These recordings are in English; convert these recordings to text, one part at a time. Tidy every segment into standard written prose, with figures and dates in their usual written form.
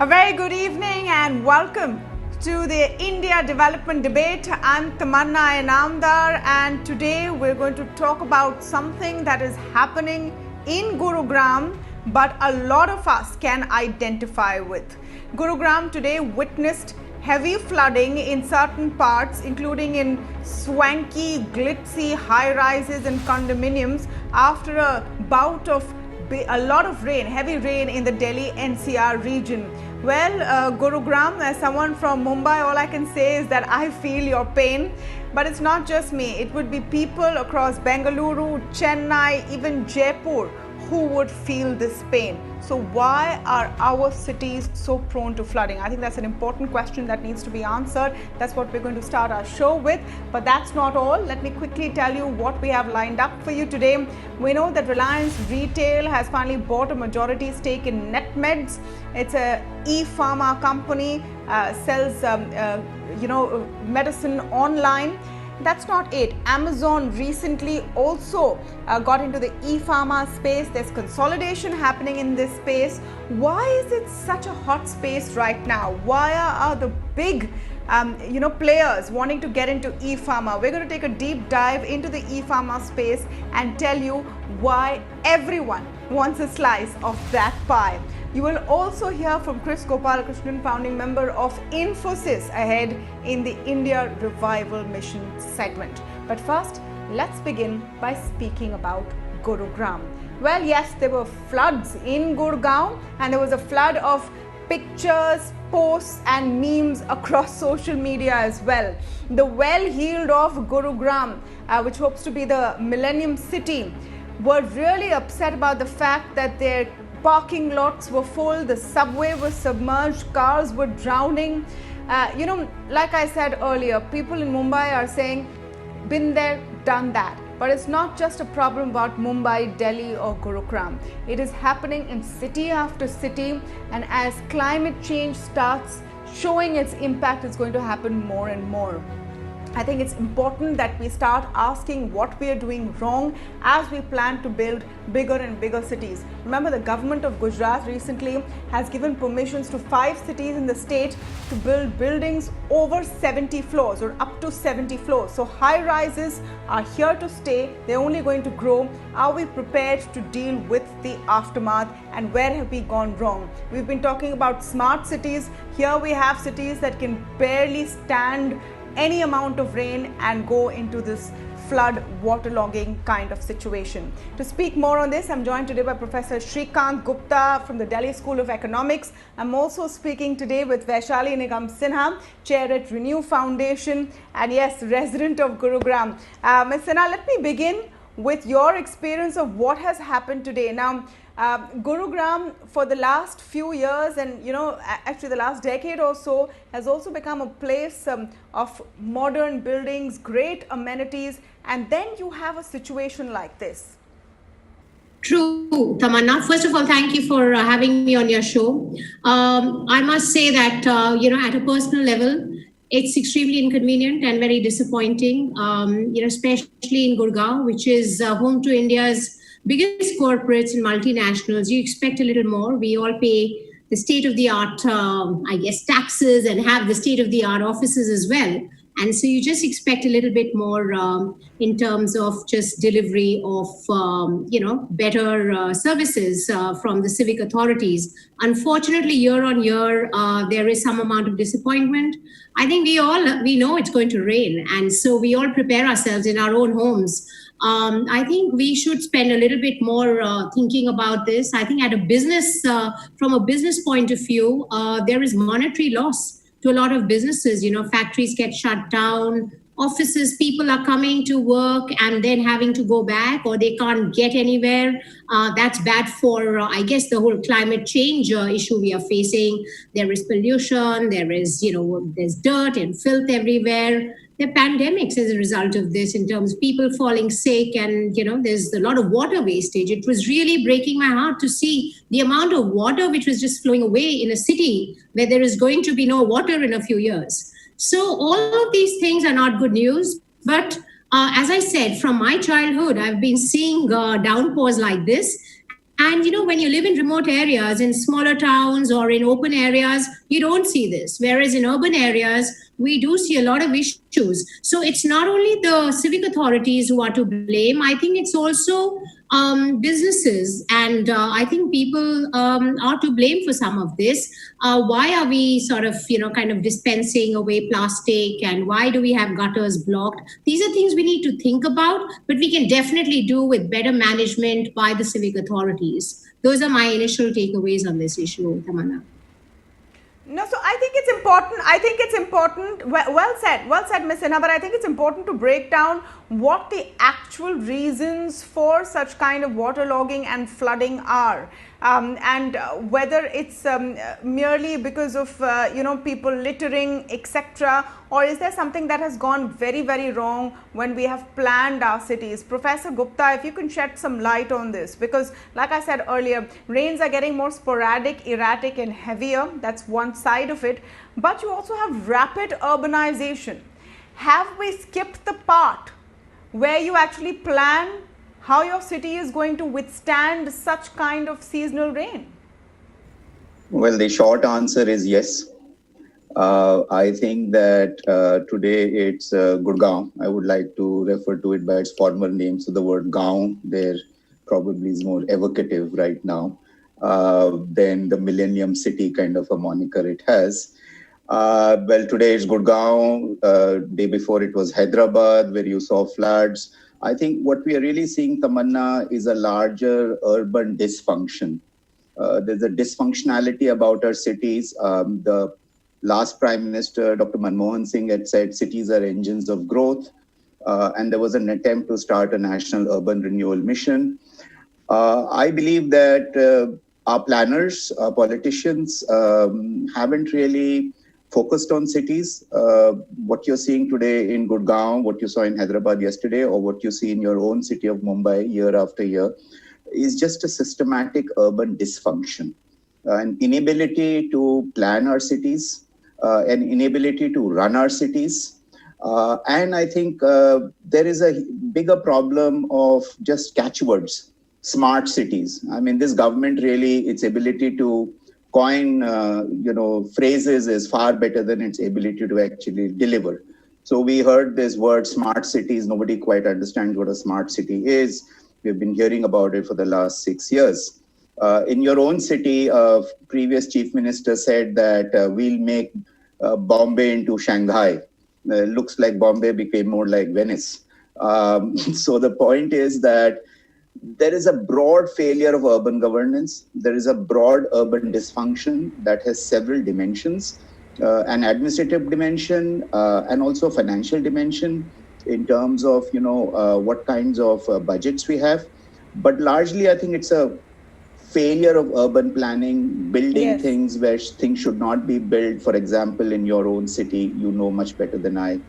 A very good evening and welcome to the India Development Debate. I'm Tamanna Inamdar, and today we're going to talk about something that is happening in Gurugram, but a lot of us can identify with. Gurugram today witnessed heavy flooding in certain parts, including in swanky, glitzy high-rises and condominiums after a bout of a lot of rain, heavy rain in the Delhi NCR region. Well, Gurugram, as someone from Mumbai, all I can say is that I feel your pain. But it's not just me. It would be people across Bengaluru, Chennai, even Jaipur who would feel this pain. So why are our cities so prone to flooding? I think that's an important question that needs to be answered. That's what we're going to start our show with. But that's not all. Let me quickly tell you what we have lined up for you today. We know that Reliance Retail has finally bought a majority stake in NetMeds. It's a E-pharma company, sells medicine online. That's not it. Amazon recently also got into the e-pharma space. There's consolidation happening in this space. Why is it such a hot space right now? Why are the big players wanting to get into e-pharma? We're going to take a deep dive into the e-pharma space and tell you why everyone wants a slice of that pie. You will also hear from Chris Gopalakrishnan, founding member of Infosys, ahead in the India Revival Mission segment. But first, let's begin by speaking about Gurugram. Well, yes, there were floods in Gurgaon, and there was a flood of pictures, posts and memes across social media as well. The well-heeled of Gurugram, which hopes to be the Millennium City, were really upset about the fact that their parking lots were full, the subway was submerged, cars were drowning. Like I said earlier, people in Mumbai are saying, been there, done that. But it's not just a problem about Mumbai, Delhi or Gurugram. It is happening in city after city, and as climate change starts showing its impact, it's going to happen more and more. I think it's important that we start asking what we are doing wrong as we plan to build bigger and bigger cities. Remember, the government of Gujarat recently has given permissions to 5 cities in the state to build buildings over 70 floors or up to 70 floors. So high rises are here to stay. They're only going to grow. Are we prepared to deal with the aftermath, and where have we gone wrong? We've been talking about smart cities. Here we have cities that can barely stand any amount of rain and go into this flood waterlogging kind of situation. To speak more on this, I'm joined today by Professor Shrikant Gupta from the Delhi School of Economics. I'm also speaking today with Vaishali Nigam Sinha, chair at Renew Foundation, and yes, resident of Gurugram. Ms. Sinha, let me begin with your experience of what has happened today. Now, Gurugram for the last few years, and actually the last decade or so, has also become a place of modern buildings, great amenities, and then you have a situation like this. True, Tamanna. First of all, thank you for having me on your show. I must say that, at a personal level, it's extremely inconvenient and very disappointing, especially in Gurgaon, which is home to India's biggest corporates and multinationals. You expect a little more. We all pay the state-of-the-art, taxes, and have the state-of-the-art offices as well. And so you just expect a little bit more in terms of just delivery of, better services from the civic authorities. Unfortunately, year on year, there is some amount of disappointment. I think we know it's going to rain, and so we all prepare ourselves in our own homes. I think we should spend a little bit more thinking about this. I think from a business point of view, there is monetary loss to a lot of businesses. Factories get shut down, offices, people are coming to work and then having to go back, or they can't get anywhere. That's bad for, the whole climate change issue we are facing. There is pollution, there's dirt and filth everywhere. There are pandemics as a result of this, in terms of people falling sick, and there's a lot of water wastage. It was really breaking my heart to see the amount of water which was just flowing away in a city where there is going to be no water in a few years. So all of these things are not good news. But as I said, from my childhood, I've been seeing downpours like this. And when you live in remote areas, in smaller towns or in open areas, you don't see this. Whereas in urban areas, we do see a lot of issues. So it's not only the civic authorities who are to blame. I think it's also businesses, and I think people are to blame for some of this. Why are we sort of, kind of dispensing away plastic, and why do we have gutters blocked? These are things we need to think about, but we can definitely do with better management by the civic authorities. Those are my initial takeaways on this issue, Tamanna. No, so I think it's important. I think it's important. Well said, Ms. Sinha. But I think it's important to break down what the actual reasons for such kind of waterlogging and flooding are, and whether it's merely because of people littering, etc., or is there something that has gone very, very wrong when we have planned our cities? Professor Gupta, if you can shed some light on this, because like I said earlier, rains are getting more sporadic, erratic and heavier. That's one side of it. But you also have rapid urbanization. Have we skipped the part where you actually plan how your city is going to withstand such kind of seasonal rain? Well, the short answer is yes. I think that today it's Gurgaon. I would like to refer to it by its former name. So the word Gaon there probably is more evocative right now than the Millennium City kind of a moniker it has. Well, today it's Gurgaon. Day before it was Hyderabad, where you saw floods. I think what we are really seeing, Tamanna, is a larger urban dysfunction. There's a dysfunctionality about our cities. The last Prime Minister, Dr. Manmohan Singh, had said cities are engines of growth. And there was an attempt to start a national urban renewal mission. I believe that our planners, our politicians haven't really focused on cities. What you're seeing today in Gurgaon, what you saw in Hyderabad yesterday, or what you see in your own city of Mumbai year after year, is just a systematic urban dysfunction. An inability to plan our cities, an inability to run our cities. And I think there is a bigger problem of just catchwords, smart cities. I mean, this government really, its ability to coin, phrases is far better than its ability to actually deliver. So we heard this word smart cities. Nobody quite understands what a smart city is. We've been hearing about it for the last 6 years. In your own city, previous chief minister said that we'll make Bombay into Shanghai. Looks like Bombay became more like Venice. So the point is that there is a broad failure of urban governance. There is a broad urban dysfunction that has several dimensions, an administrative dimension and also financial dimension in terms of, what kinds of budgets we have. But largely, I think it's a failure of urban planning, building things where things should not be built. For example, in your own city, you know much better than I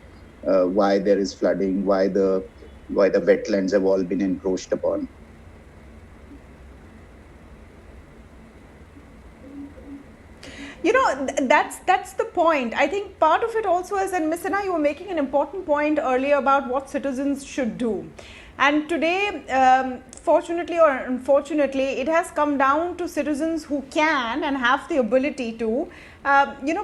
why there is flooding, why the wetlands have all been encroached upon. That's the point. I think part of it also is, and Ms. Sinha, you were making an important point earlier about what citizens should do. And today, fortunately or unfortunately, it has come down to citizens who can and have the ability to,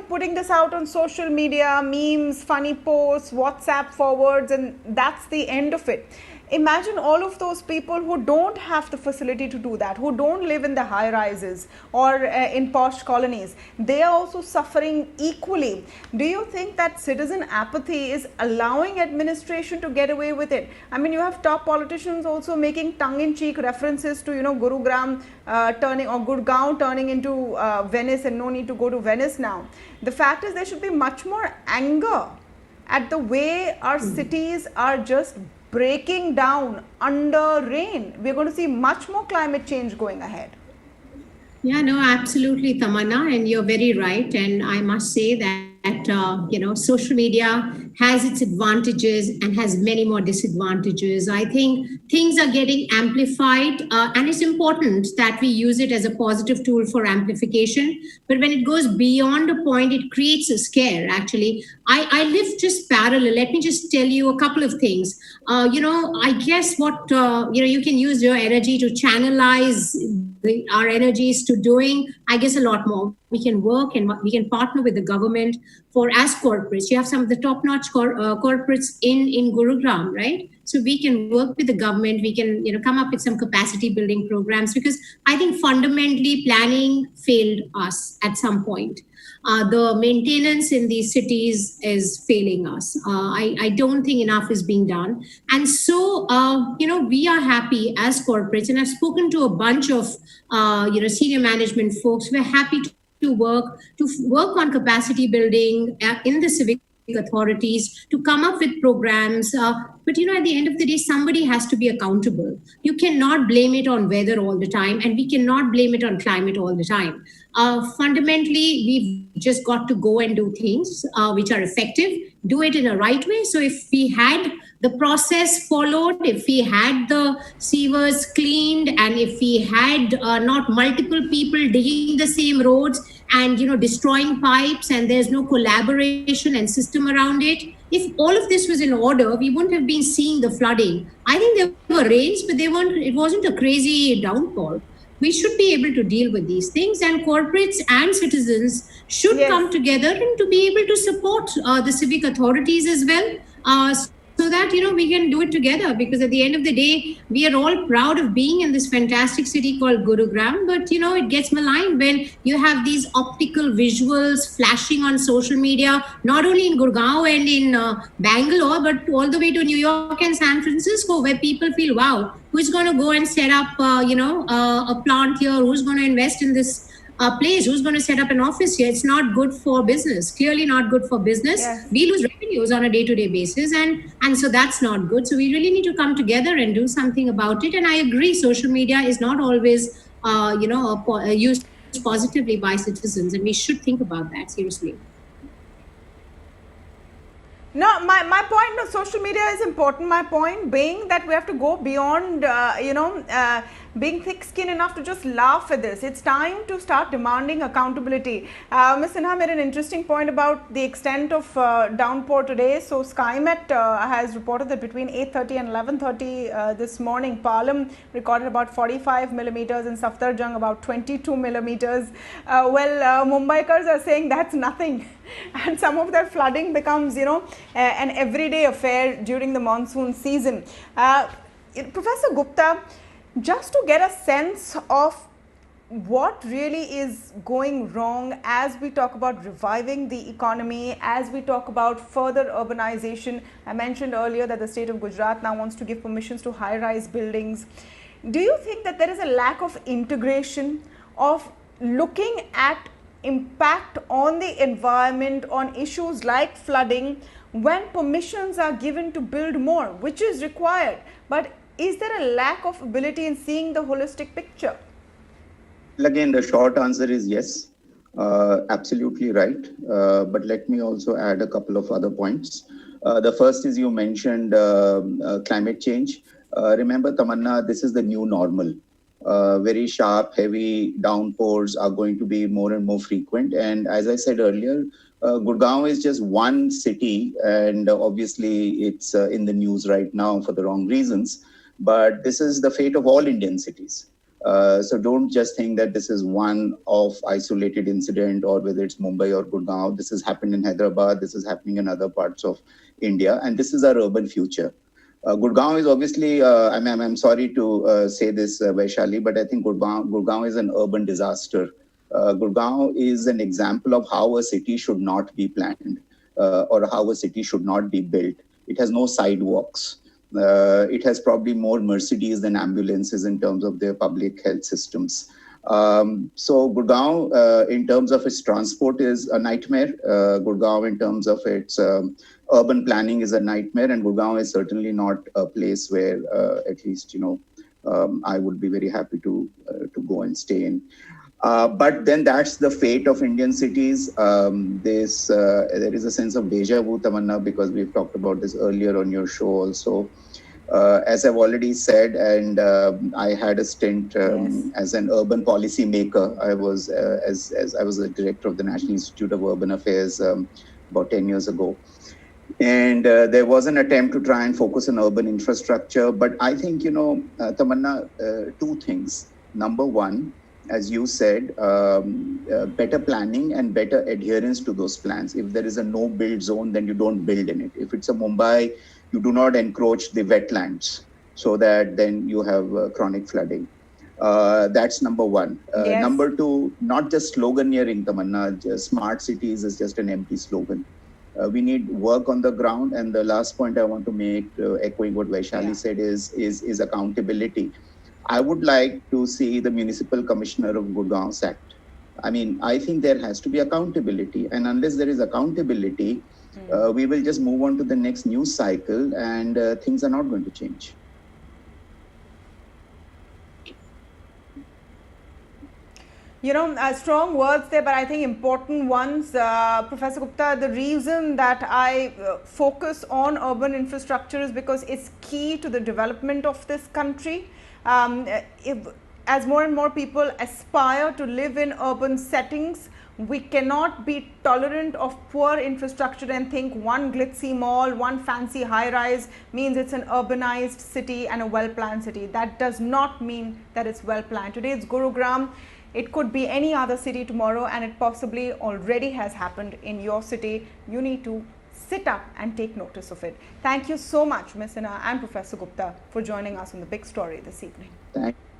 putting this out on social media, memes, funny posts, WhatsApp forwards, and that's the end of it. Imagine all of those people who don't have the facility to do that, who don't live in the high rises or in posh colonies. They are also suffering equally. Do you think that citizen apathy is allowing administration to get away with it? I mean, you have top politicians also making tongue-in-cheek references to, Gurugram turning, or Gurgaon turning into Venice, and no need to go to Venice now. The fact is, there should be much more anger at the way our cities are just breaking down under rain. We're going to see much more climate change going ahead. Yeah, no, absolutely, Tamanna, and you're very right. And I must say that social media has its advantages and has many more disadvantages. I think things are getting amplified, and it's important that we use it as a positive tool for amplification. But when it goes beyond a point, it creates a scare. Actually, I live just parallel. Let me just tell you a couple of things. I guess what you can use your energy to channelize our energies to doing, I guess, a lot more. We can work and we can partner with the government for as corporates. You have some of the top-notch corporates in Gurugram, right? So we can work with the government. We can come up with some capacity building programs, because I think fundamentally planning failed us at some point. The maintenance in these cities is failing us. I don't think enough is being done. And so, we are happy as corporates, and I've spoken to a bunch of, senior management folks. We're happy to work on capacity building in the civic authorities, to come up with programs. But at the end of the day, somebody has to be accountable. You cannot blame it on weather all the time, and we cannot blame it on climate all the time. Fundamentally, we've just got to go and do things which are effective, do it in a right way. So if we had the process followed, if we had the sewers cleaned, and if we had not multiple people digging the same roads and destroying pipes, and there's no collaboration and system around it, if all of this was in order, we wouldn't have been seeing the flooding. I think there were rains, but it wasn't a crazy downpour. We should be able to deal with these things, and corporates and citizens should come together and to be able to support the civic authorities as well, so that we can do it together. Because at the end of the day, we are all proud of being in this fantastic city called Gurugram, but it gets maligned when you have these optical visuals flashing on social media, not only in Gurgaon and in Bangalore, but all the way to New York and San Francisco, where people feel, wow, who's going to go and set up a plant here, who's going to invest in this place, who's going to set up an office here? It's not good for business. Clearly not good for business. Yes. We lose revenues on a day-to-day basis, and so that's not good. So we really need to come together and do something about it. And I agree, social media is not always used positively by citizens, and we should think about that seriously. No, my point of social media is important. My point being that we have to go beyond, being thick-skinned enough to just laugh at this. It's time to start demanding accountability. Ms. Sinha made an interesting point about the extent of downpour today. So SkyMet has reported that between 8:30 and 11:30 this morning, Palam recorded about 45 millimeters, and Safdarjung about 22 millimeters. Mumbaikars are saying that's nothing. And some of that flooding becomes, an everyday affair during the monsoon season. Professor Gupta, just to get a sense of what really is going wrong as we talk about reviving the economy, as we talk about further urbanization. I mentioned earlier that the state of Gujarat now wants to give permissions to high-rise buildings. Do you think that there is a lack of integration, of looking at impact on the environment, on issues like flooding, when permissions are given to build more, which is required? But is there a lack of ability in seeing the holistic picture? Again, the short answer is yes, absolutely right. But let me also add a couple of other points. The first is, you mentioned climate change. Remember, Tamanna, this is the new normal. Very sharp, heavy downpours are going to be more and more frequent. And as I said earlier, Gurgaon is just one city, and obviously it's in the news right now for the wrong reasons. But this is the fate of all Indian cities. So don't just think that this is one of isolated incident, or whether it's Mumbai or Gurgaon. This has happened in Hyderabad. This is happening in other parts of India. And this is our urban future. Gurgaon is obviously, I'm sorry to say this, Vaishali, but I think Gurgaon is an urban disaster. Gurgaon is an example of how a city should not be planned, or how a city should not be built. It has no sidewalks. It has probably more Mercedes than ambulances in terms of their public health systems. So Gurgaon, in terms of its transport, is a nightmare. Gurgaon, in terms of its urban planning, is a nightmare. And Gurgaon is certainly not a place where, at least, I would be very happy to go and stay in. But then that's the fate of Indian cities. There is a sense of deja vu, Tamanna, because we've talked about this earlier on your show also. As I've already said, and I had a stint as an urban policy maker. I was as I was the director of the National Institute of Urban Affairs about 10 years ago. And there was an attempt to try and focus on urban infrastructure. But I think, Tamanna, two things. Number one, as you said, better planning and better adherence to those plans. If there is a no-build zone, then you don't build in it. If it's a Mumbai, you do not encroach the wetlands so that then you have chronic flooding. That's number one. Number two, not just sloganeering, Tamanna. Smart cities is just an empty slogan. We need work on the ground. And the last point I want to make, echoing what Vaishali said, is accountability. I would like to see the municipal commissioner of Gurgaon sacked. I mean, I think there has to be accountability. And unless there is accountability, we will just move on to the next news cycle and things are not going to change. Strong words there, but I think important ones. Professor Gupta, the reason that I focus on urban infrastructure is because it's key to the development of this country. As more and more people aspire to live in urban settings, we cannot be tolerant of poor infrastructure and think one glitzy mall, one fancy high-rise means it's an urbanized city and a well-planned city. That does not mean that it's well-planned. Today it's Gurugram. It could be any other city tomorrow, and it possibly already has happened in your city. You need to sit up and take notice of it. Thank you so much, Ms. Sinha and Professor Gupta, for joining us on The Big Story this evening. Thank you.